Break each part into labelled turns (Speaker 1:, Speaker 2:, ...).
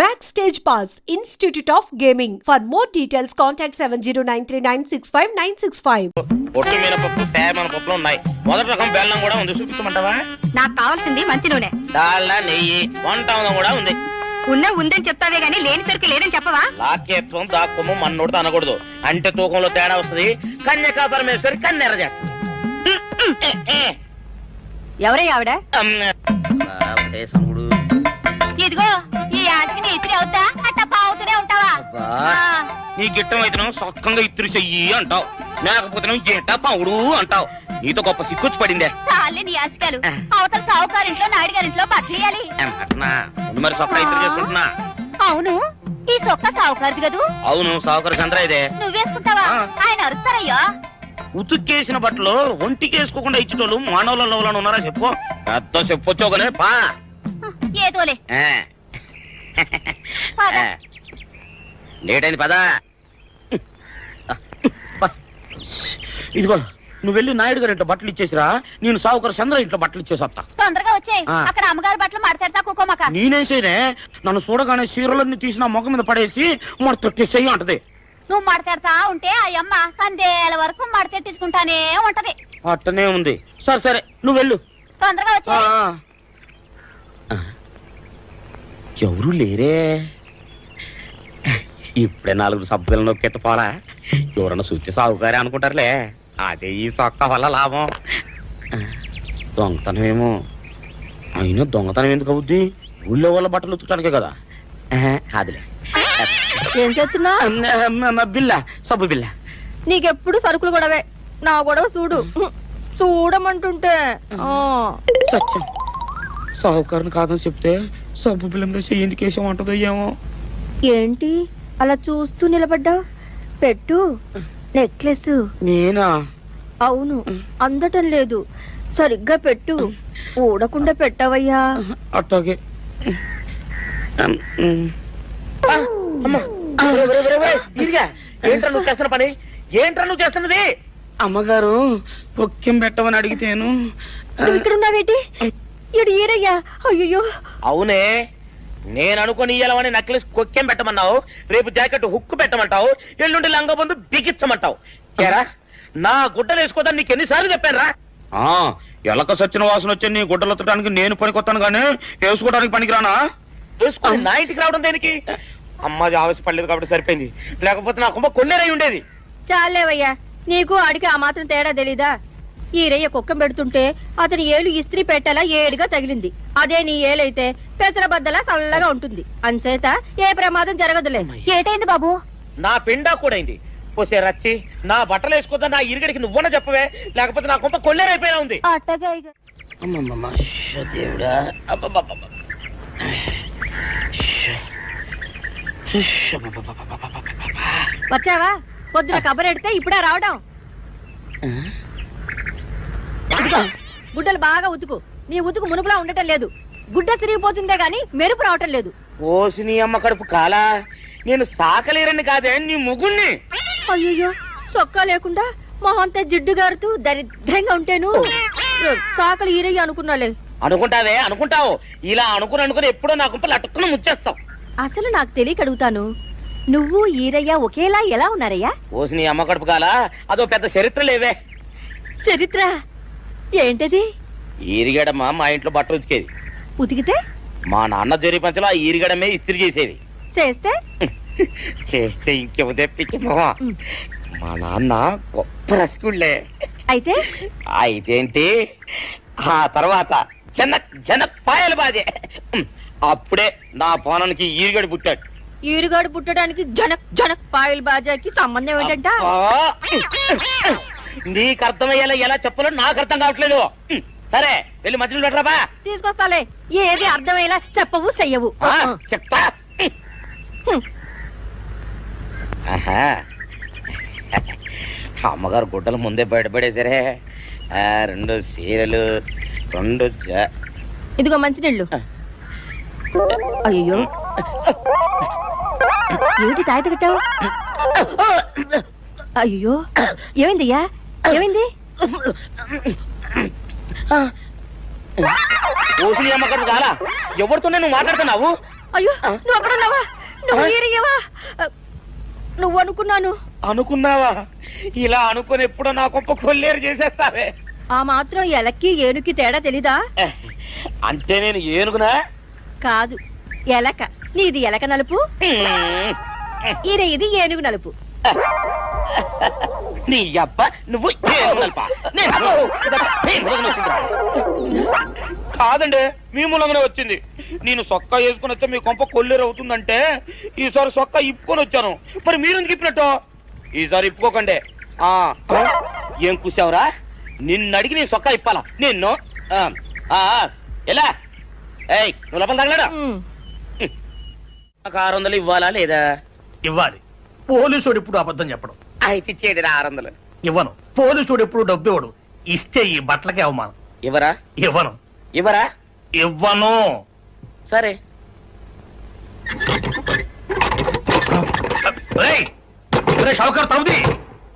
Speaker 1: Backstage Pass, Institute of Gaming. For more details, contact 7093965965.
Speaker 2: పొట్టు మినపప్పు తేమన పప్పులు ఉన్నాయి. మొదటి రకం బెల్లం కూడా ఉంది. చూపించమంటావా?
Speaker 3: నాకు కావాల్సింది మంచి నూనె,
Speaker 2: డాల్డా, నెయ్యి, వంట కూడా ఉంది.
Speaker 3: ఉందని చెప్తావే గానీ లేని సరికి లేదని చెప్పవా?
Speaker 2: లాక్యత్వం దాక్కుము మన్నోడు అనకూడదు. అంటే తూకంలో తేడా వస్తుంది. కన్యకా పరమేశ్వరి కన్నెర చేస్తుంది.
Speaker 3: ఎవరయ్య ఆవిడ?
Speaker 2: సముడు
Speaker 3: ఇదిగో ఈ ఆటకి నీ ఇతిరి అవుతా అట్టా పావుతూనే ఉంటావా?
Speaker 2: నీ గిట్టం అయితే సొక్కంగా ఇత్తురు చెయ్యి అంటావు, లేకపోతే గిట్ట పావుడు అంటావు. నీతో గొప్ప సిక్కుచ్చి పడిందే.
Speaker 3: చాలే నీ ఆశకాలు. అవతల సావుకారింట్లో నాయుడు గారింట్లో బట్టలేయాలి.
Speaker 2: మరి సొక్క ఇత్తురు చేసుకుంటున్నా.
Speaker 3: అవును, ఈ సొక్క సావుకారిది కదూ?
Speaker 2: అవును, సావుకారు చంద్ర ఇదే.
Speaker 3: నువ్వేసుకుంటావా? ఆయన అరుస్తారయ్యా.
Speaker 2: ఉతుక్కేసిన బట్టలు ఒంటికి వేసుకోకుండా ఇచ్చేటోళ్ళు మానవులలో ఉన్నారా చెప్పు. పెద్ద చెప్పొచ్చోగలే పా.
Speaker 3: ఏదోలే
Speaker 2: లేట్ అయింది పదా. ఇదిగో నువ్వు వెళ్ళి నాయుడు గారి ఇంట్లో బట్టలు ఇచ్చేసిరా, నేను సావుకారు చంద్ర ఇంట్లో బట్టలు ఇచ్చేసి వస్తా.
Speaker 3: తొందరగా వచ్చేయ్. అక్కడ అమ్మగారి బట్టలు మాడతాడతా కుకోమక.
Speaker 2: నేనేసేనే నన్ను చూడగానే చీరలన్నీ తీసిన మొఖం మీద పడేసి మడతెట్టేసేయి అంటది.
Speaker 3: నువ్వు మడతెడతా ఉంటే ఆ అమ్మ సందేల వరకు మడతెట్టించుకుంటానే ఉంటది.
Speaker 2: అట్టనే ఉంది. సరే సరే నువ్వు వెళ్ళు.
Speaker 3: తొందరగా వచ్చే.
Speaker 2: ఎవరు లేరే. ఇప్పుడే 4 సబ్బులు నొక్కెత్త పోరా. ఎవరన్నా చూస్తే సాగుకారే అనుకుంటారులే. అదే ఈ సొక్క వల్ల లాభం. దొంగతనమేమో. అయినా దొంగతనం ఎందుకు అవుద్ది? ఊళ్ళో వాళ్ళ బట్టలు ఉతుకడానికే కదా. కాదులే.
Speaker 3: ఏం చేస్తున్నా?
Speaker 2: బిల్ల, సబ్బు బిల్ల.
Speaker 3: నీకెప్పుడు సరుకులు గొడవే. నా గొడవ చూడు. చూడమంటుంటే
Speaker 2: సత్యం, సాహుకారుని కాదని చెప్తే సబ్బు బిల్ల మీద ఎందుకు వేసాం అంటదో ఏమో.
Speaker 3: ఏంటి అలా చూస్తూ నిలబడ్డా? పెట్టు. నెక్లెస్.
Speaker 2: నేనా?
Speaker 3: అవును, అందటం లేదు. సరిగ్గా పెట్టు. ఊడకుండా పెట్టవయ్యా.
Speaker 2: అట్టాగే. ఏంట్రా నువ్వు చేస్తున్న పని? ఏంట్రా నువ్వు చేస్తున్నది? అమ్మగారు పొక్కెం పెట్టమని అడిగితేను.
Speaker 3: ఇక్కడ ఉన్నావేటి? ఇడు ఈరయ్యా. అయ్యో.
Speaker 2: అవునే, నేను అనుకుని ఇయ్యాలని నెక్లెస్ కొక్కెం పెట్టమన్నావు, రేపు జాకెట్ హుక్కు పెట్టమంటావు, ఎల్లుండి లంగబందు బిగించమంటావు. ఏరా నా గుడ్డలు వేసుకోదని నీకు ఎన్నిసార్లు చెప్పానురా? ఎలక సచ్చిన వాసన వచ్చి నీ గుడ్డలు ఎత్తడానికి నేను పనికొత్తాను గానీ వేసుకోవడానికి పనికిరానా? వేసుకుని నా ఇంటికి రావడం దేనికి? అమ్మాది ఆవేశపడలేదు కాబట్టి సరిపోయింది, లేకపోతే నా కుమ్మ కొన్నేరై ఉండేది.
Speaker 3: చాలేవయ్యా, నీకు ఆడికి ఆ మాత్రం తేడా తెలీదా? ఈరయ్య కుక్కం పెడుతుంటే అతని ఏలు ఇస్త్రీ పెట్టేలా ఏడుగా తగిలింది. అదే నీ ఏలైతే పెసరబద్దలా చల్లగా ఉంటుంది. అంచేత ఏ ప్రమాదం జరగదులే. ఏటైంది బాబు? నా
Speaker 2: పిండా కూడా అయింది. పోసే రచ్చి నా బట్టలు వేసుకోద్దా నా ఇరుగడికి నువ్వున చెప్పవే, లేకపోతే నా కొంత కొల్లేరైపోయినా ఉంది.
Speaker 3: వచ్చావా? పొద్దున కబరెడితే ఇప్పుడే రావడం. గుడ్డలు బాగా ఉతుకు. నీ ఉతుకు మునుపులా ఉండటం లేదు. గుడ్డ తిరిగిపోతుందే గాని మెరుపు రావటం లేదు.
Speaker 2: ఓసి నీ అమ్మ కడుపు కాలా, నేను సాకలేరని కాదే నీ ముగ్గుణ్ణి.
Speaker 3: అయ్యో, సొక్కా లేకుండా మొహంతా జిడ్డు గారుతూ దరిద్రంగా ఉంటేను సాకలు ఈరయ్య అనుకున్నాలే.
Speaker 2: అనుకుంటావే, అనుకుంటావు. ఇలా అనుకుని ఎప్పుడో నా గుంపలు అటుక్కుని ముచ్చేస్తావు.
Speaker 3: అసలు నాకు తెలియక అడుగుతాను, నువ్వు ఈరయ్య ఒకేలా ఎలా ఉన్నారయ్యా?
Speaker 2: ఓసి నీ అమ్మ కడుపు కాలా, అదో పెద్ద చరిత్ర లేవే.
Speaker 3: చరిత్ర ఏంటది?
Speaker 2: ఈరిగడమ్మ మా ఇంట్లో బట్టలు ఉతికేది.
Speaker 3: ఉతికితే
Speaker 2: మా నాన్న జరి పంచలో ఆ ఈరిగడమే ఇస్త్రీ చేసేది.
Speaker 3: చేస్తే
Speaker 2: చేస్తే ఇంకేమో తెప్పించి మా నాన్న గొప్ప రసికుళ్ళే.
Speaker 3: అయితే
Speaker 2: అయితేంటి, ఆ తర్వాత జనక్ పాయలు బాధే. అప్పుడే నా పోనానికి ఈరిగడు పుట్టాడు.
Speaker 3: ఈరుగాడు పుట్టడానికి జనక్ పాయల్ బాజాకి సంబంధం ఏంటంట?
Speaker 2: నీకు అర్థమయ్యేలా ఎలా చెప్పాలో నాకు అర్థం కావట్లేదు. సరే వెళ్ళి మధ్యలో పెట్టరాబా.
Speaker 3: తీసుకొస్తాలే. ఏది అర్థమయ్యేలా చెప్పవు చెయ్యవు.
Speaker 2: చెప్తా. అమ్మగారు గుడ్డలు ముందే బయటపడేసరే. 2 చీరలు, 2
Speaker 3: ఇదిగో మంచినీళ్ళు. అయ్యో, ఏమిటి తాయత కట్టావు? అయ్యో, ఏమైందయ్యా? ఏమైంది?
Speaker 2: ఓసి అమ్మగారు చాలా ఎవరితోనే నువ్వు మాట్లాడుతున్నావు?
Speaker 3: అయ్యో నువ్వు అక్కడున్నావా? నువ్వు ఈరియవా? నువ్వు అనుకున్నావా?
Speaker 2: ఇలా అనుకుని ఎప్పుడో నా గొప్ప కొల్లేరు చేసేస్తావే.
Speaker 3: ఆ మాత్రం ఎలక్కి ఏనుకి తేడా తెలీదా?
Speaker 2: అంటే నేను ఏనుగునా?
Speaker 3: కాదు, ఎలక. నీది ఎలక నలుపు, ఇది ఏనుగు నలుపు.
Speaker 2: నీ అబ్బ నువ్వు కాదండి, మీ మూలంగానే వచ్చింది. నేను సొక్కా వేసుకుని వచ్చా మీ కొంప కొల్లేరు అవుతుందంటే ఈసారి సొక్కా ఇప్పుకొని వచ్చాను. మరి మీరు ఎందుకు ఇప్పినట్టు? ఈసారి ఇప్పుకోకండి. ఏం కూసావురా? నిన్ను అడిగి నేను సొక్కా ఇప్పాలా? నిన్ను ఎలా నువ్వు లోపల తగలడా? 600 ఇవ్వాలా లేదా?
Speaker 4: ఇవ్వాలి. పోలీసుడు ఇప్పుడు అబద్ధం చెప్పడం.
Speaker 2: అయితే ఇచ్చేది 600.
Speaker 4: ఇవ్వను. పోలీసుడు ఎప్పుడు డబ్బు ఇవ్వడు. ఇస్తే ఈ బట్టలకే అవమానం.
Speaker 2: ఇవ్వరా?
Speaker 4: ఇవ్వను.
Speaker 2: ఇవ్వరా?
Speaker 4: ఇవ్వను.
Speaker 2: సరే.
Speaker 4: షౌకర్ తలుపుది.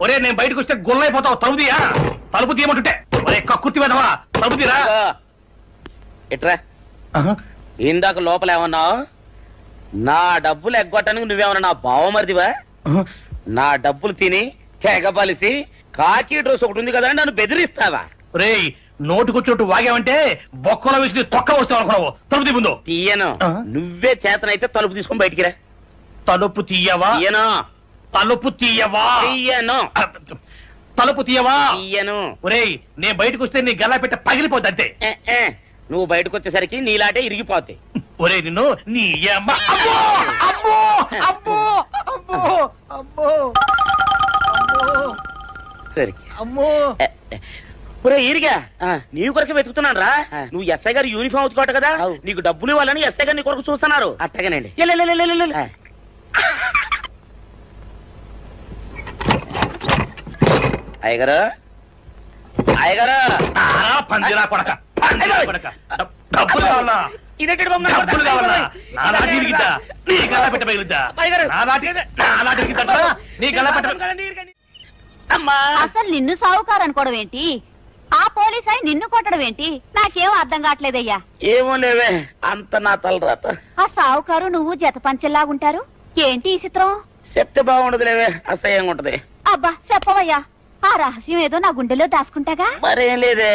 Speaker 4: ఒరే నేను బయటకు వస్తే గొల్లైపోతావు. తలుపుదియా? తలుపు తీయమంటుంటే ఒరే కక్కుర్తి వెదవా, తలుపు తీరా.
Speaker 2: ఎట్రా ఇందాక లోపల ఏమన్నావు? నా డబ్బులు ఎగ్గొట్టడానికి నువ్వేమన్నా నా బావమరిదివా? నా డబ్బులు తిని తెగబలిసి కాకి డ్రెస్ ఒకటి ఉంది కదా నన్ను బెదిరిస్తావా?
Speaker 4: రే నోటుకొచ్చినట్టు వాగావంటే బొక్కలో వేసి తొక్క వస్తావు అనుకున్నావు. తలుపు తీ ముందు.
Speaker 2: తీయను. నువ్వే చేతనైతే తలుపు తీసుకొని బయటికి రా.
Speaker 4: తలుపు తీయవా?
Speaker 2: తీయను.
Speaker 4: తలుపు తీయవా?
Speaker 2: తీయను.
Speaker 4: తలుపు తీయవా?
Speaker 2: తీయను.
Speaker 4: ఒరేయ్ నేను బయటకు వస్తే నీ గల్లా పెట్ట పగిలిపోద్ది అంతే.
Speaker 2: నువ్వు బయటకు వచ్చేసరికి నీలాటే ఇరిగిపోతాయి.
Speaker 4: ఒరే నిన్ను నీ అమ్మ. అబ్బో అబ్బో అబ్బో అబ్బో అబ్బో
Speaker 2: సరే
Speaker 4: అమ్మో.
Speaker 2: ఒరే ఈరిగా నీ కొరకు వెతుకుతున్నాను రా. నువ్వు ఎస్ఐ గారు యూనిఫామ్ అవుతుకోట కదా, నీకు డబ్బులు ఇవ్వాలని ఎస్ఐ గారు నీ కొరకు చూస్తున్నారు. అట్టగానండి. అయ్యగారు అయ్యగారు
Speaker 4: పందిరా కొడక డబ్బులు కావాలా? డబ్బులు కావాలా? నా నాటి ఇరిగిద్దా? నీ గల్లా పెట్ట పగిలిద్దా? నా నాటి ఇరిగిద్దా? నీ గల్లా పెట్ట.
Speaker 5: అసలు నిన్ను సావుకారు అనుకోవడం ఏంటి? ఆ పోలీస్ అయి నిన్ను కొట్టడం ఏంటి? నాకేం అర్థం కావట్లేదయ్యా.
Speaker 2: ఏమో లేవే, అంత నా తలరాత.
Speaker 5: ఆ సావుకారు నువ్వు జత పంచెల్లాగుంటారు ఏంటి ఈ చిత్రం?
Speaker 2: చెప్తే బాగుండదు లేవే, అసహ్యంగా ఉంటది.
Speaker 5: అబ్బా చెప్పవయ్యా, ఆ రహస్యం ఏదో నా గుండెలో దాచుకుంటాగా.
Speaker 2: మరేం లేదే,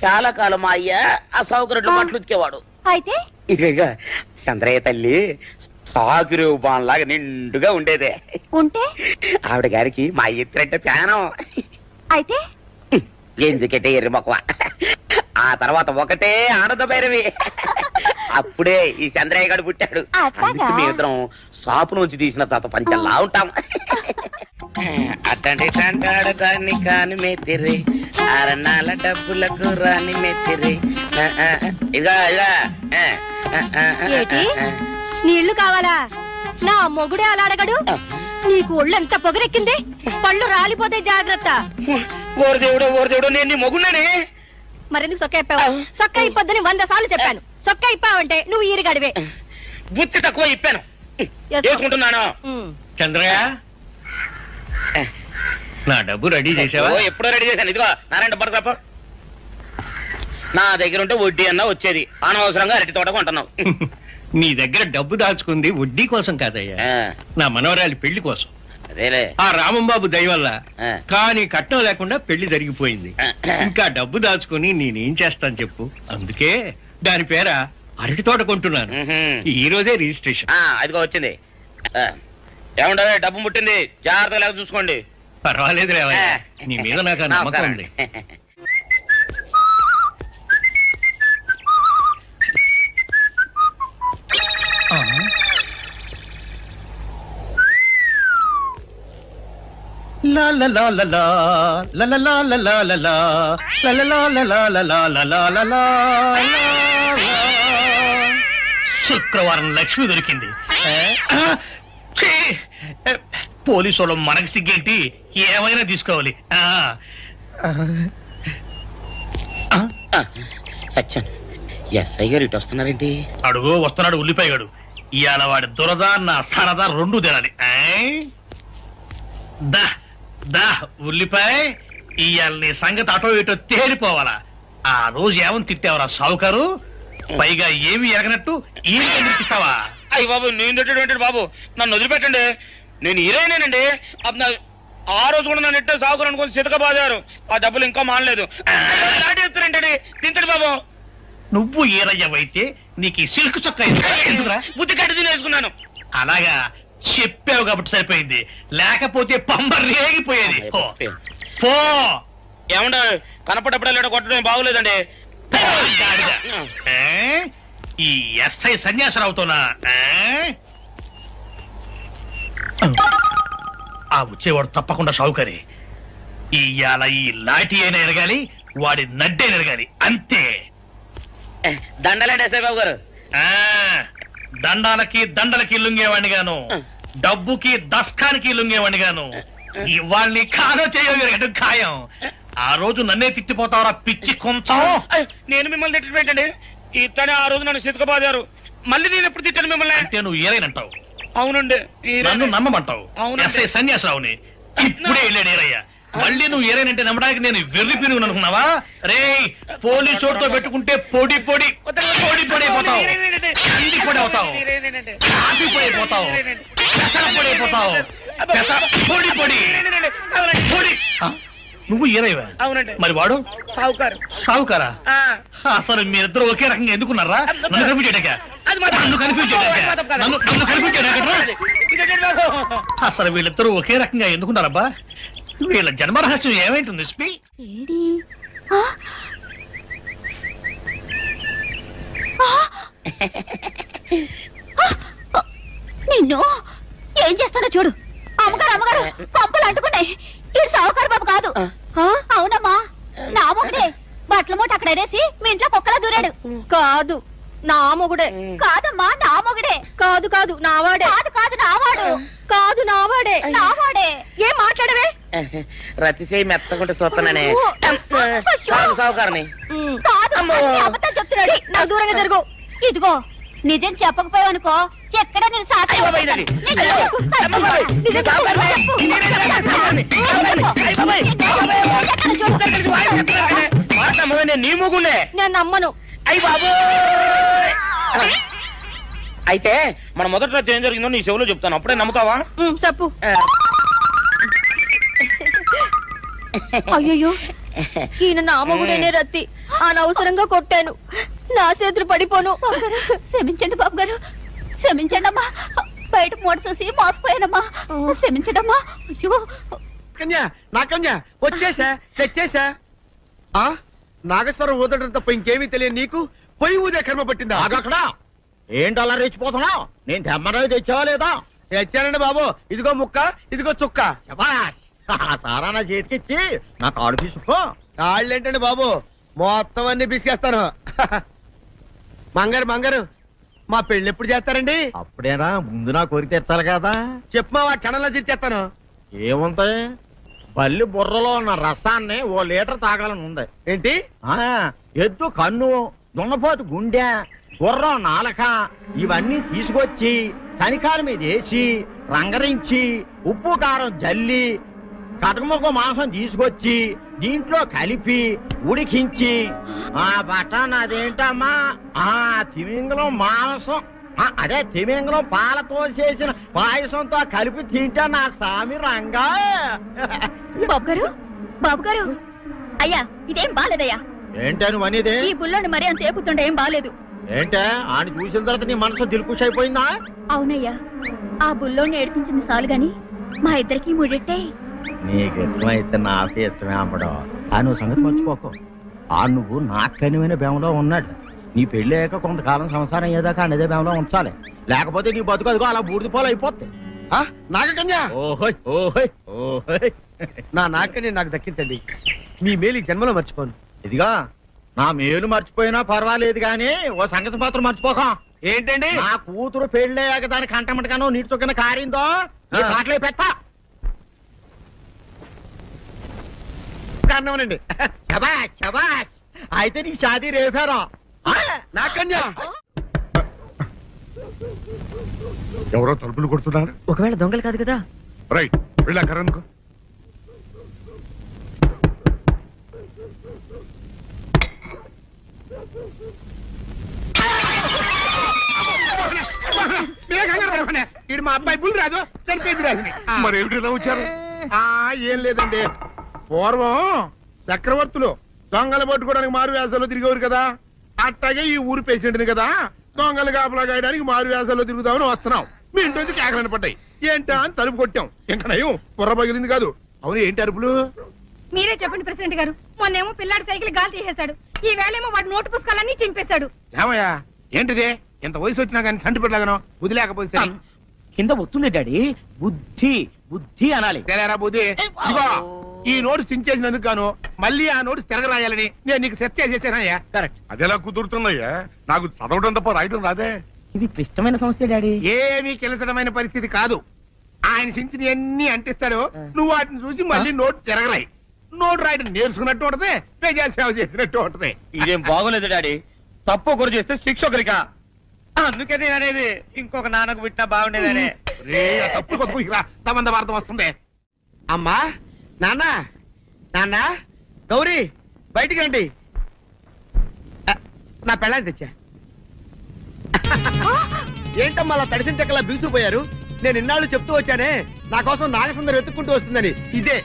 Speaker 2: చాలా కాలం మా అయ్య ఆ సౌకర్యం బట్టలు ఉతికేవాడు.
Speaker 5: అయితే
Speaker 2: ఇక చంద్రయ్య తల్లి సాగురేవు బాన్లాగా నిండుగా ఉండేదే.
Speaker 5: ఉంటే
Speaker 2: ఆవిడ గారికి మా ఎత్తురంటే ప్యానం.
Speaker 5: అయితే
Speaker 2: ఎందుకంటే ఎర్రి మొక్కవ. ఆ తర్వాత ఒకటే ఆనంద భైరవి. అప్పుడే ఈ చంద్రయ్య గారు పుట్టాడు. అందుకే మీ ఇద్దరం షాపు నుంచి తీసిన తర్వాత పంచల్లా ఉంటాం. అట్టండి అంటాడు దాన్ని కాని మెత్తిరి, అరణాల డబ్బులకు రాని మెత్తిరి. ఇగా
Speaker 3: నీళ్లు కావాలా? నా మొగుడే అలా అడగడు. నీకు ఒళ్ళు ఎంత పొగరెక్కింది, పళ్ళు రాలిపోతే జాగ్రత్త.
Speaker 2: ఓరు దేవుడు నేను నీ మొగుండని.
Speaker 3: మరెందుకు సొక్క ఇప్పావు? సొక్క ఇప్పొద్దని 100 సార్లు చెప్పాను. సొక్క ఇప్పావంటే నువ్వు ఈరిగడివే.
Speaker 2: బుద్ధి తక్కువ ఇప్పాను, చేసుకుంటున్నాను.
Speaker 4: చంద్రయ్య నా డబ్బు రెడీ చేసావా?
Speaker 2: ఎప్పుడో రెడీ చేశాను. ఇదిగో నారాయణ డబ్బు తప్ప నా దగ్గర ఉంటే వడ్డీ అన్నా వచ్చేది. అనవసరంగా అరటి తోట కొంటున్నావు.
Speaker 4: నీ దగ్గర డబ్బు దాచుకుంది వడ్డీ కోసం కాదయ్యా, నా మనవరాలి పెళ్లి కోసం.
Speaker 2: అదేలే,
Speaker 4: ఆ రామంబాబు దయ వల్ల కానీ కట్నం లేకుండా పెళ్లి జరిగిపోయింది. ఇంకా డబ్బు దాచుకుని నేనేం చేస్తాను చెప్పు. అందుకే దాని పేర అరటి తోట కొంటున్నాను. ఈ రోజే రిజిస్ట్రేషన్.
Speaker 2: అదిగో వచ్చింది. ఏమంటావే, డబ్బు ముట్టింది, జాగ్రత్తగా లేక చూసుకోండి.
Speaker 4: పర్వాలేదు లేవయ్యా, నీ మీద నాకు నమ్మకం ఉంది. శుక్రవారం లక్ష్మి దొరికింది. పోలీసు వాళ్ళు మనకి సిగ్గేంటి, ఏమైనా తీసుకోవాలి.
Speaker 2: సత్యం ఎస్ఐ గారు ఇటు వస్తున్నారేంటి?
Speaker 4: అడుగు వస్తున్నాడు ఉల్లిపాయగాడు. ఇవాళ వాడి దురద నా సరదా రెండు తినాలి. దా దా ఉల్లిపాయ, ఇవాళ నీ సంగతి అటో ఇటో తేలిపోవాలా. ఆ రోజు ఏమని తిట్టావరా సావుకారు? పైగా ఏమి ఎరగనట్టు ఈ ఇస్తావా?
Speaker 2: అయ్యి బాబు నేను తిట్టేటువంటి బాబు, నన్ను వదిలిపెట్టండి. నేను హీరోయినేనండి. ఆ రోజు కూడా నన్ను ఇట్టే సాగుకుని అనుకుని సితక బాదారు. ఆ డబ్బులు ఇంకా మానలేదు. లాడేస్తారంటే తింటడు బాబు.
Speaker 4: నువ్వు ఏరయ్యవైతే నీకు ఈ సిల్క్ చొక్క
Speaker 2: బుద్ధి కట్టి తినేసుకున్నాను.
Speaker 4: అలాగా చెప్పావు కాబట్టి సరిపోయింది, లేకపోతే పంబ రేగిపోయేది. పో.
Speaker 2: ఏమంటే కనపడప్పుడే లేట కొట్టడం బాగోలేదండి.
Speaker 4: ఈ ఎస్ఐ సన్యాసరావుతోనా? ఆ వచ్చేవాడు తప్పకుండా షావుకరి. ఇవాళ ఈ లాఠీ అయినా ఎరగాలి, వాడి నడ్డే ఎరగాలి, అంతే.
Speaker 2: దండలేండి ఎస్ఐ బాబు గారు.
Speaker 4: దండాలకి దండలకి లొంగేవాడిని గాను, డబ్బుకి దస్కానికి లొంగేవాడిని గాను. ఇవాళ్ళని కాదో చేయడం ఖాయం. ఆ రోజు నన్నే తిట్టిపోతావరా పిచ్చి కొంచెం.
Speaker 2: నేను మిమ్మల్ని తిట్టండి. ఇతనే ఆ రోజు నన్ను సితకబాదారు. మళ్ళీ నేను ఎప్పుడు తిట్టాను మిమ్మల్ని?
Speaker 4: అంటే నువ్వు ఏరైనంటావు.
Speaker 2: అవునండి.
Speaker 4: నన్ను నమ్మమంటావు. ఎస్ఐ సన్యాసరావుని ఇప్పుడే వెళ్ళాడు ఏరయ్య. మళ్ళీ నువ్వు ఏరైనంటే నమ్మడానికి నేను వెర్రి పిరుగు అనుకున్నావా? రే పోలీసు చోటుతో పెట్టుకుంటే పొడి పొడి పొడి పొడి అయిపోతావు, అంది పొడి అవుతావు, కాఫీ పొడి అయిపోతావు, పెసర పొడి అయిపోతావు, పొడి పొడి పొడి. నువ్వు ఏరైవా?
Speaker 2: అవునండి.
Speaker 4: మరి వాడు
Speaker 2: సావుకారు.
Speaker 4: సావుకారా? అసలు మీరిద్దరు ఒకే రకంగా ఎందుకున్నారా? నన్ను కనిపించాక అసలు వీళ్ళిద్దరూ ఒకే రకంగా ఎందుకున్నారబ్బా? వీళ్ళ జన్మరహస్యం ఏమైంటుంది స్పీ?
Speaker 5: నిన్ను ఏం చేస్తాడో చూడు. అమ్మగారు అమ్మగారు పంపలు అంటుకున్నాయి. ఇది సావుకారు బాబు కాదు. అవునమ్మా, నా మొగుడే బట్టల మూట అక్కడ వేసి మీ ఇంట్లో కుక్కలా దూరాడు.
Speaker 3: కాదు నా మొగుడే.
Speaker 5: కాదమ్మా, నా మొగుడే.
Speaker 3: కాదు కాదు నావాడే.
Speaker 5: కాదు కాదు నావాడు.
Speaker 3: కాదు నావాడే.
Speaker 5: నావాడే.
Speaker 3: ఏం మాట్లాడవే?
Speaker 2: రతిసేయి మెత్తకుంటే చూస్తున్నానే సావుకారని.
Speaker 5: కాదు, అబద్ధం చెప్తున్నాడు.
Speaker 3: నా దూరంగా జరుగు.
Speaker 5: ఇదిగో నిజం చెప్పకపోయావనుకో ఎక్కడ నేను సాక్షి
Speaker 2: నీ ముగులే.
Speaker 3: నేను నమ్మను.
Speaker 2: అయ్యి బాబు. అయితే మన మొదటి రోజు ఏం జరిగిందో నీ చెవులో చెప్తాను, అప్పుడే నమ్ముతావా?
Speaker 3: చెప్పు. అయ్యో, ఈయన నా మొగుడేనే రత్తి. అనవసరంగా కొట్టాను. నా చేతులు పడిపోను.
Speaker 5: క్షమించండి బాబు గారు, క్షమించండి అమ్మా. బయట మూట చూసి మోసపోయానమ్మా, క్షమించడమ్మా. అయ్యో
Speaker 6: కన్యా, నా కన్యా వచ్చేసా, తెచ్చేసా. నాగేశ్వరం ఊదటం తప్ప ఇంకేమీ తెలియదు నీకు. పొయ్యి ఊదే కర్మ పట్టిందా?
Speaker 7: అక్కడ ఏంటి అలా రెచ్చిపోతున్నావు? నేను తెమ్మనవి తెచ్చావా లేదా?
Speaker 6: తెచ్చానండి బాబు. ఇదిగో ముక్క, ఇదిగో చుక్క.
Speaker 7: శభాష్. ఆ సారా నా చేతికిచ్చి నా కాడు తీసుకో.
Speaker 6: కాళ్ళేంటండి బాబు, మొత్తం అన్ని బిసికేస్తాను. మంగారు మంగారు, మా పెళ్ళి ఎప్పుడు చేస్తారండి?
Speaker 7: అప్పుడేనా, ముందు నా కోరిక తెచ్చాలి కదా.
Speaker 6: చెప్పు మా క్షణంలో తీర్చేస్తాను.
Speaker 7: ఏముంటాయి, బల్లి బుర్రలో ఉన్న రసాన్ని ఓ లీటర్ తాగాలని ఉంది.
Speaker 6: ఏంటి?
Speaker 7: ఎద్దు కన్ను, దున్నపోతు గుండె, గుర్రం నాలక ఇవన్నీ తీసుకొచ్చి శనికాల మీద వేసి రంగరించి ఉప్పు కారం జల్లి కటకముక్క మాంసం తీసుకొచ్చి దీంట్లో కలిపి ఉడికించి ఆ బటన్ అదేంటమ్మా, తిమింగలం మాంసం, అదే తిమింగలం పాలతో చేసిన పాయసంతో కలిపి తింటా నా సామి రంగా.
Speaker 5: బాబు గారు, బాబు గారు, అయ్యా ఇదేం బాలేదయ్యా.
Speaker 7: ఏంటని అనేది?
Speaker 5: ఈ బుల్లోని మరీ అంత ఏపుతుండే ఏం బాలేదు.
Speaker 7: ఏంటే ఆయన చూసిన తర్వాత నీ మనసు దిల్కుష్ అయిపోయిందా?
Speaker 5: అవునయ్యా, ఆ బుల్లోని ఏడిపించింది చాలు గాని మా ఇద్దరికి ముడిట్టే.
Speaker 7: నీకు ఇష్టమైతే నాకు ఇష్టమే అమ్మడం. ఆ నువ్వు సంగతి మర్చిపోకు. ఆ నువ్వు నాకు కనివైన బేమలో ఉన్నాడు. నీ పెళ్లి అయ్యాక కొంతకాలం సంసారం ఏదాకా అనేదే బేమలో ఉంచాలి, లేకపోతే నీ బతుకు అదిగో అలా బూడిద పోలు అయిపోతుంది.
Speaker 6: నాగకన్యా,
Speaker 7: ఓహోయ్ ఓహోయ్ ఓహోయ్.
Speaker 6: నా నాగకన్య నాకు దక్కించండి. మీ మేలు జన్మలో మర్చిపోను.
Speaker 7: ఇదిగా నా మేలు మర్చిపోయినా పర్వాలేదు గాని ఓ సంగతి మాత్రం మర్చిపోకం.
Speaker 6: ఏంటండి?
Speaker 7: నా కూతురు పెళ్ళయ్యాక దాని కంటమటగానో నీటి చొక్కన కారిందో కాట్లే పెట్టా
Speaker 6: కారణమనండి.
Speaker 7: శబాష్ శబాష్. అయితే నీ షాదీ రేపారా?
Speaker 6: నాకన్యా,
Speaker 8: ఎవరో తలుపులు కొడుతున్నారు.
Speaker 3: ఒకవేళ దొంగలు కాదు కదా?
Speaker 8: రైట్, వెళ్ళాకరనుకో.
Speaker 6: మీరే కంగారు పడకండి. ఈడు మా అబ్బాయి బుల్ రాజు, నేను పెద్దిరాజుని.
Speaker 8: మరి ఏమిటి ఇలా వచ్చారు?
Speaker 6: ఏం లేదండి, పూర్వం చక్రవర్తులు దొంగలు పట్టుకోవడానికి మారు వేసాల్లో తిరిగేవారు కదా, అట్టాగే ఈ ఊరు పేషెంట్ని కదా దొంగలు కాపలా గాయడానికి మారు వేసాల్లో తిరుగుదామని వస్తున్నాం. మీ ఇంటి నుంచి కేకలను పడ్డాయి. ఏంటా అని తలుపు కొట్టాం. ఇంకా నయం బుర్ర పగిలింది కాదు. అవును, ఏంటి అరుపులు?
Speaker 3: మీరే చెప్పండి ప్రెసిడెంట్ గారు. మొన్నేమో పిల్లాడి సైకిల్ గాలి తీసేశాడు, ఈ వేళేమో వాడి నోటు పుస్తకాలన్నీ చింపేశాడు.
Speaker 6: ఏమయ్యా ఏంటిదే? ఇంత వయసు వచ్చినా కానీ చంటి పెట్టలాగనో వదిలేకపోతే
Speaker 2: కింద వస్తుంది డాడీ. బుద్ధి బుద్ధి అనాలి.
Speaker 6: తెలేరా బుద్ధి. ఇదిగో ఈ నోటు చించేసినందుకు గాను మళ్ళీ ఆ నోటు తిరగరాయాలని నేను నీకు సెట్ చేసేసానయ్యా.
Speaker 2: కరెక్ట్.
Speaker 8: అదెలా కుదురుతున్నాయ్యా? నాకు చదవడం తప్ప రాయడం రాదే.
Speaker 2: ఇది క్లిష్టమైన సమస్య డాడీ.
Speaker 6: ఏమీ కిలసడమైన పరిస్థితి కాదు. ఆయన చించిన ఎన్ని అంటిస్తాడు, నువ్వు వాటిని చూసి మళ్ళీ నోటు తిరగరాయి. నోటు రాయడం నేర్చుకున్నట్టు ఉంటది, ప్రజాసేవ చేసినట్టు ఉంటది.
Speaker 2: ఇదేం బాగోలేదు డాడీ. తప్పు ఒకరు చేస్తే శిక్ష ఒకరికా. అందుకే నేను అనేది ఇంకొక నాన్నకు పుట్టినా బాగుండేదనే.
Speaker 6: రే తప్పుడు కొత్త ఇలా తమంద వార్త వస్తుంది. అమ్మా, నాన్న, నాన్న, గౌరీ బయటికి రండి. నా పెళ్ళాన్ని తెచ్చా. ఏంటమ్మా అలా తడిసిన చెక్కలా బిగుసిపోయారు? నేను ఇన్నాళ్ళు చెప్తూ వచ్చానే నా కోసం నాగసుందరం వెతుక్కుంటూ వస్తుందని. ఇదే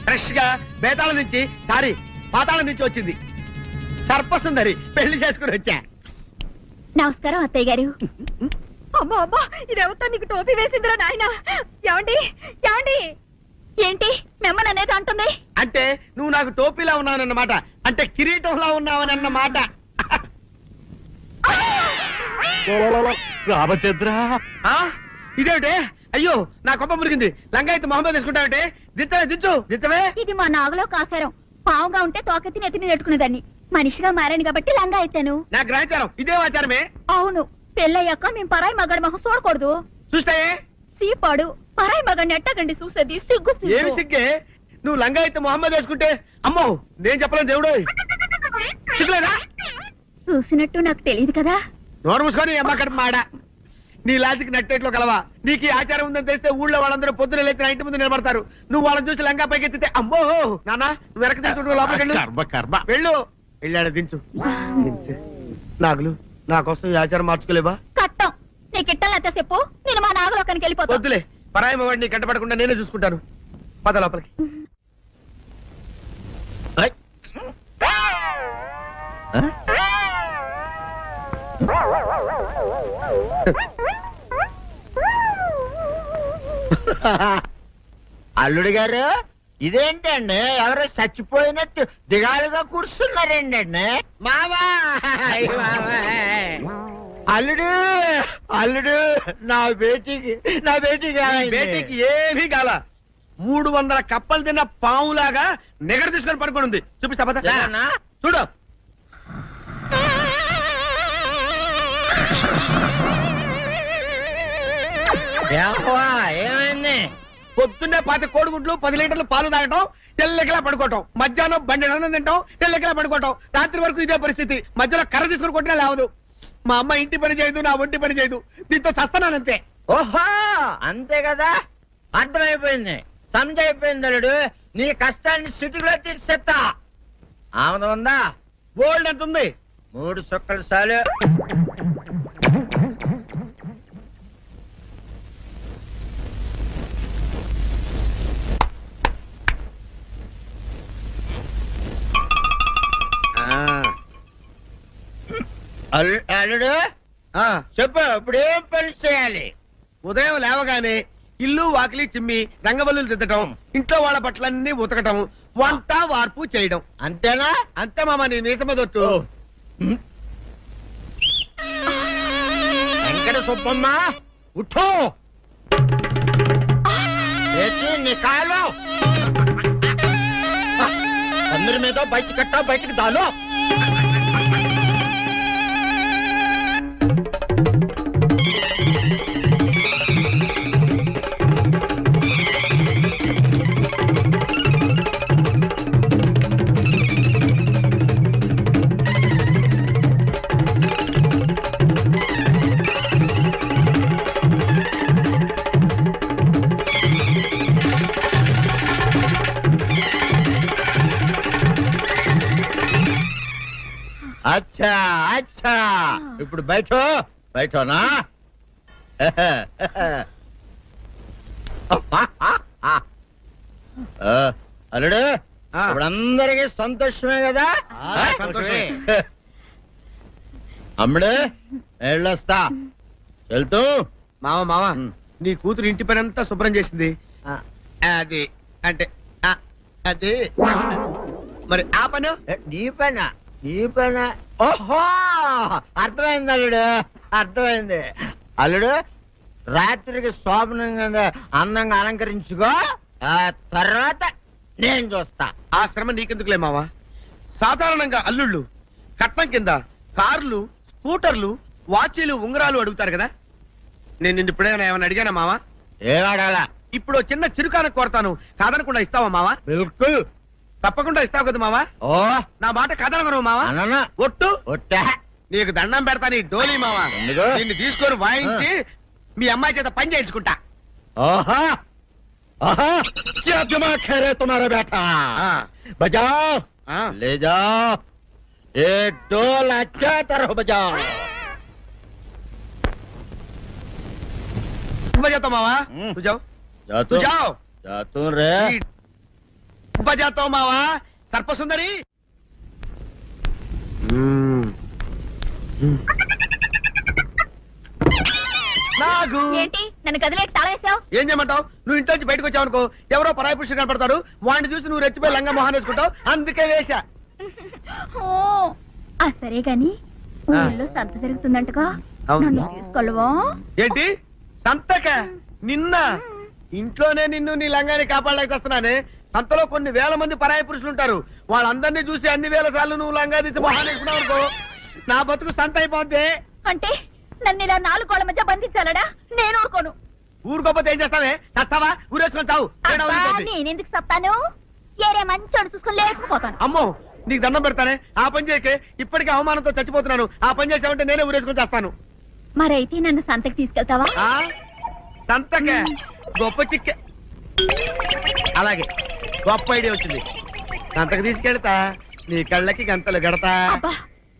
Speaker 6: ఫ్రెష్ గా బేతాళం నుంచి పాతాళం నుంచి వచ్చింది సర్పసుందరి. పెళ్లి చేసుకుని వచ్చా.
Speaker 5: నమస్కారం అత్తయ్య గారు.
Speaker 3: అమ్మా అమ్మా, ఇదేవతో నీకు టోపీ వేసిందిరా నాయన. ఏమండి ఏమండి?
Speaker 5: ఏంటి మిమ్మల్ని అనేది అంటుంది?
Speaker 6: అంటే నువ్వు నాకు టోపీలా ఉన్నావనన్నమాట, అంటే కిరీటంలా ఉన్నావనన్నమాట.
Speaker 8: రామచంద్ర,
Speaker 6: ఇదేమిటే? అయ్యో నా కొప్ప మురిగింది. లంగాయత్ మొహమ్మద్ తీసుకుంటావంటే దించవే, దించవే.
Speaker 5: ఇది మా నాగులో కాసారం. పావుగా ఉంటే తోకెత్తి నెత్తిని నెట్టుకునేదాన్ని. మనిషిగా మారాను కాబట్టి లంగా అయితాను.
Speaker 6: నా గ్రహచారం ఇదే ఆచారమే.
Speaker 5: అవును, పెళ్ళయ్యాక మేము పరాయి మగాడి మొహం చూడకూడదు.
Speaker 6: చూస్తాయే
Speaker 5: సీపాడు పరాయి మగాడిని ఎట్టగండి చూసేది. సిగ్గు
Speaker 6: ఏమి సిగ్గే? నువ్వు లంగాయత్ మొహమ్మద్ వేసుకుంటే అమ్మో నేను చెప్పలేను దేవుడు. సిగ్గులేదా?
Speaker 5: చూసినట్టు నాకు తెలియదు కదా.
Speaker 6: నోరు మూసుకొని అమ్మ కడుపు మాడ. నీ లాజిక్ నట్టేట్లో కలవా? నీకు ఈ ఆచారం ఉందని తెలిస్తే ఊళ్ళో వాళ్ళందరూ పొద్దున లేచి నా ఇంటి ముందు నిలబడతారు. నువ్వు వాళ్ళని చూసి లంగా పైకి ఎత్తితే అమ్మో నాన్న నువ్వు వెనక తీసుకుంటూ లోపలికి వెళ్ళు. వెళ్ళాడు దించు. నాగులు నా కోసం ఈ ఆచారం మార్చుకోలేవా?
Speaker 5: కట్టం నీకు ఇట్టలేతే చెప్పు, నేను మా నాగలోకానికి వెళ్ళిపోతా.
Speaker 6: వద్దులే, పరాయి వాడిని కంటపడకుండా నేనే చూసుకుంటాను. పద లోపలికి.
Speaker 7: అల్లుడు గారు, ఇదేంటండి ఎవరో చచ్చిపోయినట్టు దిగాలుగా కూర్చున్నారేంటండి?
Speaker 6: మావా
Speaker 7: అల్లుడు అల్లుడు, నా బేటీకి
Speaker 6: ఏమీ కాల. 300 కప్పలు తిన్న పావులాగా నిగడ తీసుకొని పడుకొని ఉంది. చూపిస్తా పద. చూడు.
Speaker 7: ఏమైంది?
Speaker 6: పొద్దున్నే 10 కోడిగుడ్లు 10 లీటర్లు పాలు తాగటం, తెల్లకిలా పడుకోవటం. మధ్యాహ్నం బండి అన్నం తింటాం, తెల్లకిలా పడుకోవటం. రాత్రి వరకు ఇదే పరిస్థితి. మధ్యలో కర్ర తీసుకుని కొట్టినా లేవదు. మా అమ్మ ఇంటి పని చేయదు, నా ఒంటి పని చేయదు. దీంతో చస్తానంతే.
Speaker 7: ఓహో అంతే కదా, అర్థమైపోయింది, సమజైపోయింది. అల్లుడు నీ కష్టాన్ని సిటీలో తీర్చేస్తా. ఆమె ఉందా?
Speaker 6: గోల్డ్ ఎంత ఉంది?
Speaker 7: 3 సుక్కలు చాలు. అల్లుడు చెప్పు, ఇప్పుడు ఏం పని చేయాలి?
Speaker 6: ఉదయం లేవగానే ఇల్లు వాకిలి చిమ్మి రంగవల్లులు దిద్దటం, ఇంట్లో వాళ్ళ బట్టలన్నీ ఉతకటం, వంట వార్పు చేయడం.
Speaker 7: అంతేనా?
Speaker 6: అంతే మామ, నీ మీసమదొట్టు.
Speaker 7: వెంకట సుబ్బమ్మ ఉఠో, నీ కాలు అందరి మీద బయట కట్టా, బయటికి దాలో. అచ్చా అచ్చా, ఇప్పుడు బయటనా? అల్లుడు ఇప్పుడందరికీ సంతోషమే కదా?
Speaker 6: సంతోషమే.
Speaker 7: అమ్ముడు వెళ్ళొస్తా. వెళ్తూ
Speaker 9: మావా నీ కూతురు ఇంటి పని అంతా శుభ్రం చేసింది. అది అంటే అది మరి ఆ పని
Speaker 7: నీ పైన ఓహో అర్థమైంది అల్లుడు, అర్థమైంది. అల్లుడు రాత్రికి శోభనంగా అందంగా అలంకరించుకో, ఆ తర్వాత నేను చూస్తా.
Speaker 9: ఆ శ్రమ నీకెందుకులే మావా. సాధారణంగా అల్లుళ్ళు కట్నం కింద కార్లు, స్కూటర్లు, వాచీలు, ఉంగరాలు అడుగుతారు కదా. నేను నిన్ను ఇప్పుడేమైనా ఏమైనా అడిగానా మావా?
Speaker 7: ఏవాడాలా?
Speaker 9: ఇప్పుడు చిన్న చిరుకాన కోరతాను, కాదనకుండా ఇస్తావా మావా?
Speaker 7: బిల్కుల్
Speaker 9: తప్పకుండా ఇస్తావు కదా మావా?
Speaker 7: ఓ
Speaker 9: నా మాట కాదనగను మావా.
Speaker 7: అన్న
Speaker 9: ఒట్టు
Speaker 7: ఒట్టా
Speaker 9: నీకు దండం పెడతా నీ డోలీ మావా.
Speaker 7: ఎందుకు?
Speaker 9: నిన్ను తీసుకొని వాయించి మీ అమ్మాయి చేత పని చేయించుకుంటా.
Speaker 7: ओहा आहा क्या दिमाग है रे तुम्हारा बेटा। बजाओ ले जाओ ये ढोल अच्छा तरह बजाओ।
Speaker 9: बजाता मावा तू जाओ तू जाओ
Speaker 7: जा तू रे
Speaker 9: बजाता मावा सर्प सुंदरी।
Speaker 5: ఏంటి నన్ను గదిలేటి తాళేసావు?
Speaker 9: ఏం చేయమంటావు? నువ్వు ఇంట్లో నుంచి బయటకు వచ్చావు అనుకో, ఎవరో పరాయి పురుషులు కనపడతారు, వాడిని చూసి నువ్వు రెచ్చిపోయి లంగా మొహాన్ని వేసుకుంటావు, అందుకే వేశా.
Speaker 5: సరే గాని ఊళ్ళో సంత జరుగుతుందంటగా, నన్ను తీసుకెళ్ళవా?
Speaker 9: ఏంటి సంతక? నిన్న ఇంట్లోనే నిన్ను నీ లంగాన్ని కాపాడలేకొస్తున్నానే. సంతలో కొన్ని వేల మంది పరాయి పురుషులు ఉంటారు, వాళ్ళందరినీ చూసి అన్ని వేల సార్లు నువ్వు లంగా తీసి మొహాన్ని వేసుకున్నావు అనుకో, నా బతుకు సంత అయిపోద్ది.
Speaker 5: అంటే నన్ను ఇలా 4 గోళ్ల మధ్య బంధించాలడా? నేను ఊరుకోను.
Speaker 9: ఊరుకోపోతే ఏం చేస్తావే? చస్తావా? ఊరేసుకొని చావు.
Speaker 5: నేనెందుకు చెప్తాను? ఏరే మంచోడు చూసుకుని లేకపోతాను.
Speaker 9: అమ్మో నీకు దండం పెడతానే, ఆ పని చేయకే. ఇప్పటికే అవమానంతో చచ్చిపోతున్నాను, ఆ పని చేసావంటే నేనే ఊరేసుకొని చేస్తాను.
Speaker 5: మరైతే నన్ను సంతకి తీసుకెళ్తావా?
Speaker 9: సంతకే గొప్ప చిక్కే. అలాగే గొప్ప ఐడియా వచ్చింది. సంతకు తీసుకెళ్తా, నీ కళ్ళకి గంతలు గడతా.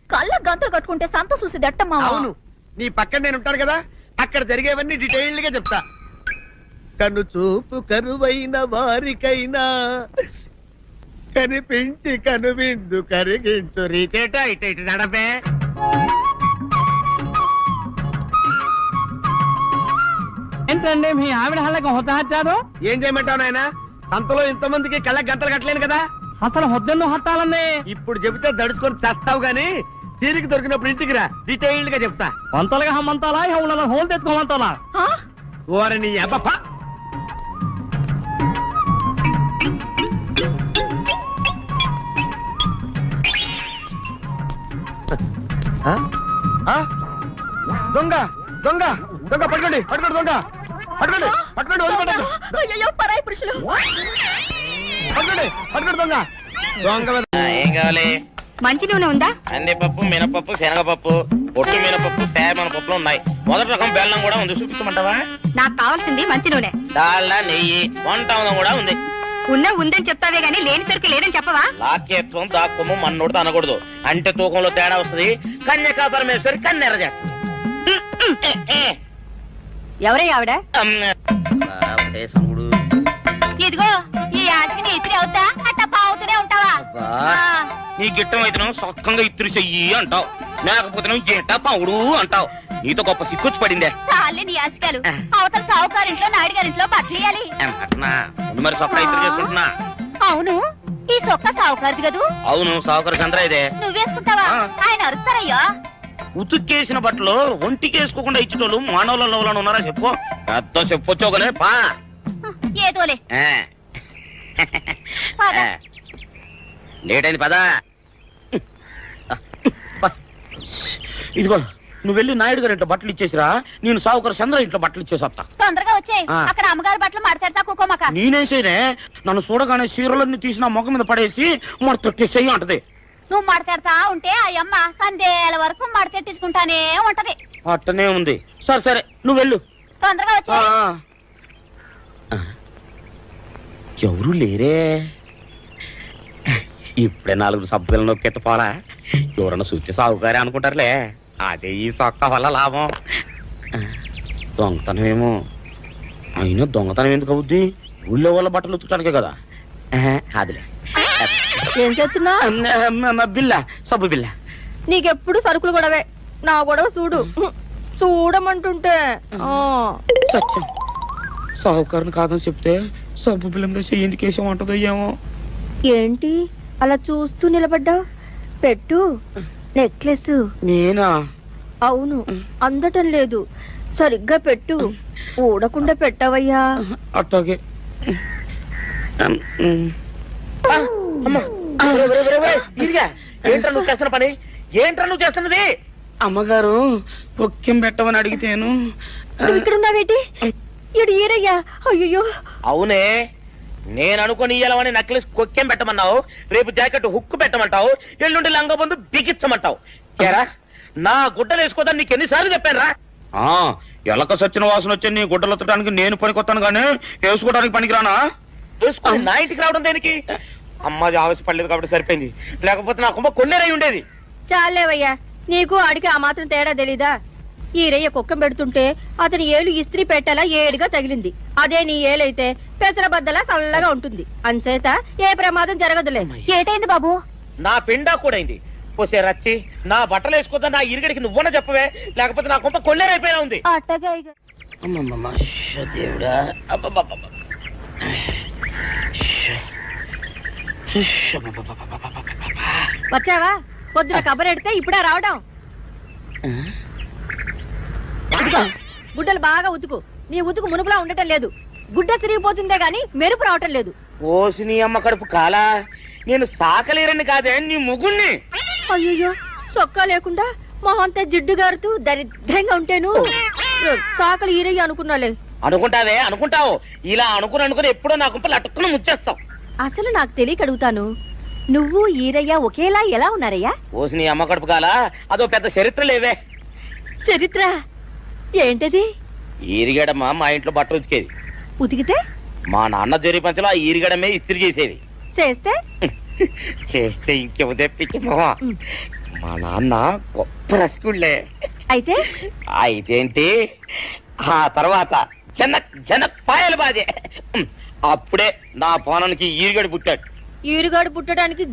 Speaker 5: కళ్ళ గంతలు కట్టుకుంటే సంత చూసి దట్టమ్మా.
Speaker 9: అవును, నీ పక్కన నేను ఉంటాను కదా, అక్కడ జరిగేవన్నీ డీటెయిల్డ్ గా చెప్తా. కను చూపు కరువైన వారికైనా కనిపించి కనువిందు కరిగించు రీతేట ఇటు ఇటు నడపే.
Speaker 2: ఏంటండి మీ ఆవిడ హళ్ళకి హొత్తాచారు?
Speaker 9: ఏం చేయమంటావు నాయన? సంతలో ఇంతమందికి కళ్ళకి గంటలు కట్టలేను కదా.
Speaker 2: అసలు హొద్దెన్ను హత్తాలండి.
Speaker 9: ఇప్పుడు చెబితే దడుచుకొని చేస్తావు గాని, తీరికి దొరికినప్పుడు ఇంటికి రా, డీటెయిల్డ్ గా చెప్తా.
Speaker 2: వంతలుగా హమ్మంతాలా హోల్ హోల్ తెచ్చుకోమంటాలా?
Speaker 9: ఓరని అబ్బప్ప. దొంగ దొంగ దొంగ పట్టుకోండి పట్టుకోండి దొంగ పట్టుకోండి పట్టుకోండి వదిలిపెట్టండి.
Speaker 5: అయ్యో పరాయి పురుషులు.
Speaker 9: పట్టుకోండి పట్టుకోండి దొంగ దొంగ.
Speaker 2: ఏం కావాలి?
Speaker 3: మంచి నూనె ఉందా?
Speaker 2: కందిపప్పు, మినపప్పు, శనగపప్పు, పొట్టు మినపప్పు, సేమన పప్పులు ఉన్నాయి. మొదటి రకం బెల్లం కూడా ఉంది, చూపించమంటావా?
Speaker 3: నాకు కావాల్సింది మంచి నూనె.
Speaker 2: డాల్డా, నెయ్యి, వంట కూడా ఉంది.
Speaker 3: ఉందని చెప్తావే గానీ లేని సరికి లేదని చెప్పవా?
Speaker 2: లాక్యత్వం దాక్కుము మన్నోడితో అనకూడదు, అంటే తూకంలో తేడా వస్తుంది. కన్యకా పరమేశ్వరి కన్నెర చేస్తుంది.
Speaker 3: ఎవరే ఆవిడ?
Speaker 2: సంగుడు
Speaker 5: ఇదిగో ఈ ఆటకి నీ ఇతిరి అవుతా అట్టా పావుతూనే ఉంటావా?
Speaker 2: నీకు ఇష్టమైతే సొక్కంగా ఇత్తురు చెయ్యి అంటావు, లేకపోతే జేట పావుడు అంటావు. నీతో గొప్ప సిక్కుచ్చి పడిందే.
Speaker 5: చాలే నీ ఆశకాలు. అవతల సావుకారింట్లో నాయుడు గారింట్లో బట్టలేయాలి.
Speaker 2: మరి సొక్క ఇత్తురు చేసుకుంటున్నా.
Speaker 5: అవును, ఈ సొక్క సావుకారిది కదూ?
Speaker 2: అవును, సావుకారు చంద్ర ఇదే.
Speaker 5: నువ్వేసుకుంటావా? ఆయన అరుస్తారయ్యా.
Speaker 2: ఉతుక్కేసిన బట్టలు ఒంటికి వేసుకోకుండా ఇచ్చేటోళ్ళు మానవులలో ఉన్నారా చెప్పు? పెద్ద చెప్పొచ్చోగలే పా.
Speaker 5: ఏదోలే
Speaker 2: లేట్ అయింది పదా. ఇదిగో నువ్వు వెళ్ళి నాయుడు గారి ఇంట్లో బట్టలు ఇచ్చేసిరా, నేను సావుకారు చంద్ర ఇంట్లో బట్టలు ఇచ్చేసి వస్తా.
Speaker 5: తొందరగా వచ్చే. అక్కడ అమ్మగారి బట్టలు మాడతాడతా కుకోమక.
Speaker 2: నేనేసేనే, నన్ను చూడగానే చీరలన్నీ తీసి నా ముఖం మీద పడేసి మడతెట్టేసేయి అంటది.
Speaker 5: నువ్వు మడతెడతా ఉంటే ఆ అమ్మ సందేల వరకు మడతెట్టించుకుంటానే ఉంటది.
Speaker 2: అట్టనే ఉంది. సరే సరే నువ్వు వెళ్ళు.
Speaker 5: తొందరగా వచ్చే.
Speaker 2: ఎవరు లేరే, ఇప్పుడే 4 సబ్బులు నొక్కెత్త పోరా. ఎవరన్నా చూస్తే సాగుగారే అనుకుంటారులే, అదే ఈ సొక్క వల్ల లాభం. దొంగతనమేమో. అయినా దొంగతనం ఎందుకు అవుద్ది? ఊళ్ళో వాళ్ళ బట్టలు ఉతుకడానికే కదా. కాదులే.
Speaker 3: ఏం చేస్తున్నా?
Speaker 2: బిల్ల, సబ్బు బిల్ల.
Speaker 3: నీకెప్పుడు సరుకులు గొడవే. నా గొడవ చూడు. చూడమంటుంటే
Speaker 2: సత్యం, సాహుకారుని కాదని చెప్తే సబ్బు బిల్ల మీద ఎందుకు వేసాం అంటుందో ఏమో.
Speaker 3: ఏంటి అలా చూస్తూ నిలబడ్డా? పెట్టు. నెక్లెస్.
Speaker 2: నేనా?
Speaker 3: అవును, అందటం లేదు. సరిగ్గా పెట్టు. ఊడకుండా పెట్టవయ్యా.
Speaker 2: అట్టాగే. ఏంట్రా నువ్వు చేస్తున్న పని? ఏంట్రా నువ్వు చేస్తున్నది? అమ్మగారు పొక్కెం పెట్టమని అడిగితేను.
Speaker 3: ఇక్కడ ఉన్నావేటి? ఇడు ఈరయ్యా. అయ్యో.
Speaker 2: అవునే, నేను అనుకుని ఇయ్యాలని నక్లెస్ కొక్కెం పెట్టమన్నావు, రేపు జాకెట్ హుక్కు పెట్టమంటావు, ఎల్లుండి లంగబందు బిగించమంటావు. ఏరా, నా గుడ్డలు వేసుకోదని నీకు ఎన్నిసార్లు చెప్పానురా? ఎలక సచ్చిన వాసన వచ్చి నీ గుడ్డలు ఎత్తడానికి నేను పనికొత్తాను కానీ వేసుకోవడానికి పనికిరానా? వేసుకుని నా ఇంటికి రావడం దేనికి? అమ్మాది ఆవేశపడలేదు కాబట్టి సరిపోయింది, లేకపోతే నా కుమ్మ కొన్నేరై ఉండేది.
Speaker 3: చాలేవయ్యా, నీకు ఆడికి ఆ మాత్రం తేడా తెలీదా? ఈ రయ్య కుక్కం పెడుతుంటే అతని ఏలు ఇస్త్రీ పెట్టేలా ఏడుగా తగిలింది. అదే నీ ఏలైతే పెసరబద్దలా చల్లగా ఉంటుంది. అంచేత ఏ ప్రమాదం జరగదులే.
Speaker 5: ఏటైంది బాబు?
Speaker 2: నా పిండా కూడా అయింది. పోసే రచ్చి, నా బట్టలు వేసుకోద్దా నా ఇరుగడికి నువ్వున చెప్పవే, లేకపోతే నా కొంత కొల్లేరైపోయినా ఉంది. దేవుడా,
Speaker 3: వచ్చావా? పొద్దున కబరెడితే ఇప్పుడే రావడం. గుడ్డలు బాగా ఉతుకు. నీ ఉతుకు మునుపులా ఉండటం లేదు. గుడ్డ తిరిగిపోతుందే గాని మెరుపు రావటం లేదు.
Speaker 2: ఓసి నీ అమ్మ కడుపు కాలా, నేను సాకలేరని కాదే నీ ముగుణ్ణి.
Speaker 3: అయ్యో, సొక్కా లేకుండా మొహంతా జిడ్డు గారుతూ దరిద్రంగా ఉంటేను సాకలు ఈరయ్య అనుకున్నాలే.
Speaker 2: అనుకుంటావే, అనుకుంటావు. ఇలా అనుకుని ఎప్పుడో నా గుంపలు అటుక్కుని ముచ్చేస్తావు.
Speaker 3: అసలు నాకు తెలియక అడుగుతాను, నువ్వు ఈరయ్య ఒకేలా ఎలా ఉన్నారయ్యా?
Speaker 2: ఓసి నీ అమ్మ కడుపు కాలా, అదో పెద్ద చరిత్ర లేవే.
Speaker 3: చరిత్ర ఏంటది?
Speaker 2: ఈరిగడమ్మ మా ఇంట్లో బట్టలు ఉతికేది.
Speaker 3: ఉతికితే
Speaker 2: మా నాన్న జరి పంచలో ఆ ఈరిగడమే ఇస్త్రీ చేసేది.
Speaker 3: చేస్తే
Speaker 2: చేస్తే ఇంకేమో తెప్పించి మా నాన్న గొప్ప రసికుళ్ళే.
Speaker 3: అయితే
Speaker 2: అయితేంటి, ఆ తర్వాత జనక్ పాయలు బాధే. అప్పుడే నా పోనానికి ఈరుగడి పుట్టాడు.
Speaker 3: ఈరుగాడు పుట్టడానికి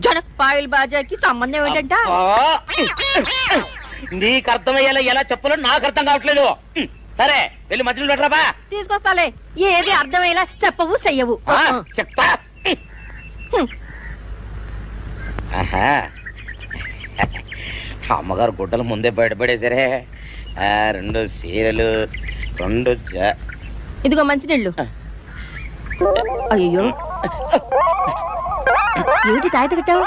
Speaker 3: జనక్ పాయల్ బాజాకి సంబంధం ఏంటంట?
Speaker 2: నీకు అర్థమయ్యేలా ఎలా చెప్పాలో నాకు అర్థం కావట్లేదు. సరే, వెళ్ళి మధ్యలో పెట్టరాబా.
Speaker 3: తీసుకొస్తాలే. ఏది అర్థమయ్యేలా చెప్పవు, చెయ్యవు.
Speaker 2: చెప్తా. అమ్మగారు గుడ్డలు ముందే బయటపడేసరే. 2 చీరలు, 2
Speaker 3: ఇదిగో మంచినీళ్ళు. అయ్యో, ఏంటి తాయిత కట్టావు?